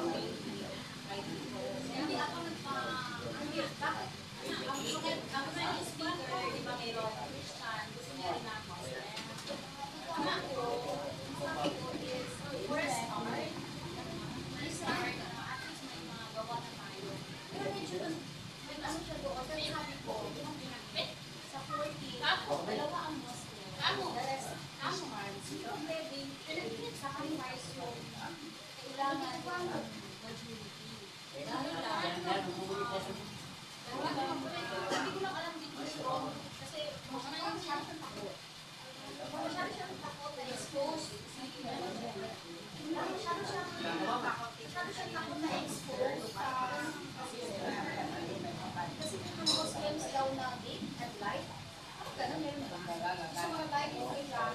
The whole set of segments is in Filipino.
Hindi ako bakit? Ako na yung speaker, di ba mayroon Christian, gusto niya rin ako. Kung ako, sabi ko is, for a start, at least may mga gawa na tayo. Pero medyo, ano siya doon, pero sabi ko, sa 40, dalawa ang Muslim, the rest, Muslims, yung maybe, sacrifice yung kailangan majority. Dahil hindi ko lang alam dito strong kasi masyado siyang takot. Masyado siyang takot na expose. Masyado siyang takot na expose. Kasi yung Muslims daw na day at light, ganun meron ba? So mga light okay lang.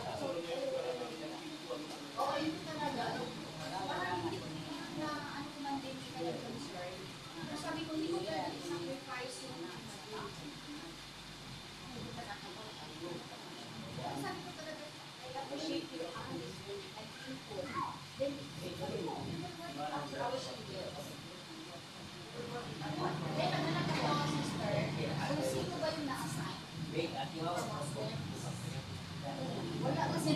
Oo, yun talaga. Parang hindi na ano ko man din hindi talaga concern. Pero sabi ko, hindi ko talaga sacrifice yung sabi ko talaga, I appreciate your honesty and input. Then, after our share. Then, naghanap ako, sister, kung sino ba yung na-assign? Wala kasi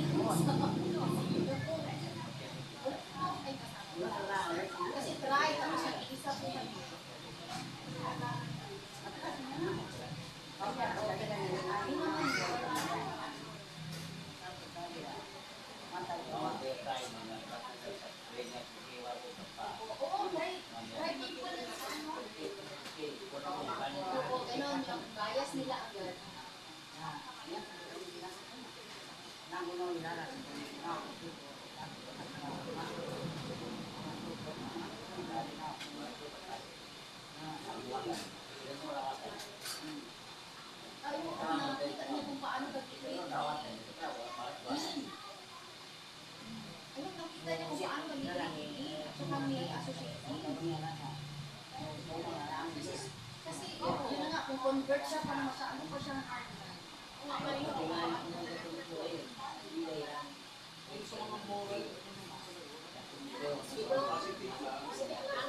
kasi try kami siya, isa po kami. Oo, try people na sa ano. Oo, ganun, yung bias nila agad. Ayaw ko nakakita niya kung paano pag-create. Ayaw nakita niya kung paano pag-create. So kami associating. Kasi yun na nga, kung convert siya, parang ano pa siya ng art. Ang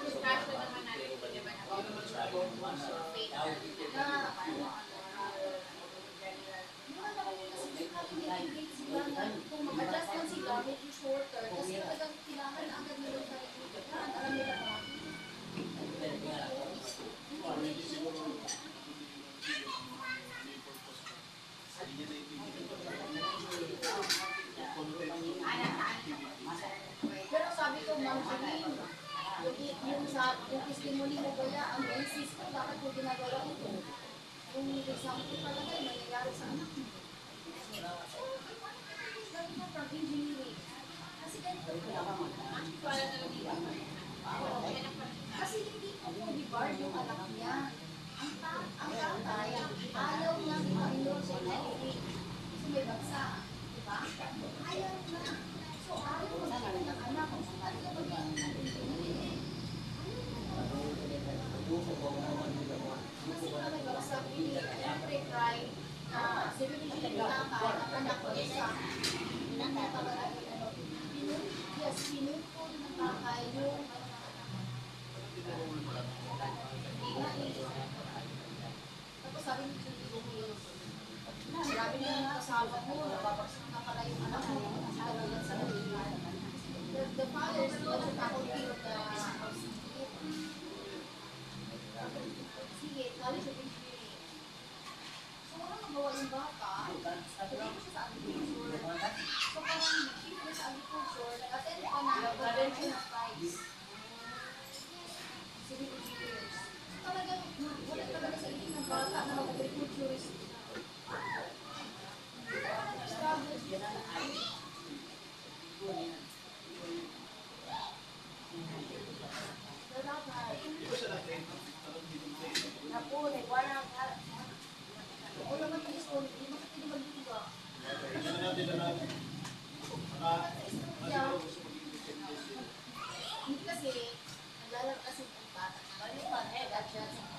discussion naman natin, di ba kung mag-adjust man sila, medyo shorter, kasi talagang kailangan agad nila sa yan, alam nila ba? Pero sabi ko, Ma'am Jeline, yung testimony mo kaya, ang basis ko, bakit ko ginagawa ito? Kung example talaga, yung nangyayari sa anak mo. Sabi ko, from engineering. Kasi ganito po. Kasi hindi ko po di-guard yung anak niya. Ang tatay, ayaw niya ipag-enroll sa engineering. Kasi may bagsa. Diba? Ayaw na. So, ayaw mo sa kanyang anak. Kung saan ka mag-engineering. Kasi kung may bagsa, siyempre try na seryoso yung tatay at anak ko sa yes, pinupon ng tatay yung tapos sabi ni Julie, marami na yung kasama mo, nababagsak na pala yung anak mo, sa nalihan. The father is also faculty of the sige, college of engineering. So, wala magawa yung bata, sabi ko siya sa agriculture. So, parang shift na sa agriculture, nag-attend pa na convention of tribes. Civil engineers. Talagang, wala talaga sa isip ng bata na mag-agriculturist. Struggle siya. Napo, nagwala ka. O naman yung school, hindi mo kasi mag-iba. Hindi kasi, naglalaro kasi ng bata. Balik pa, nag-adjust.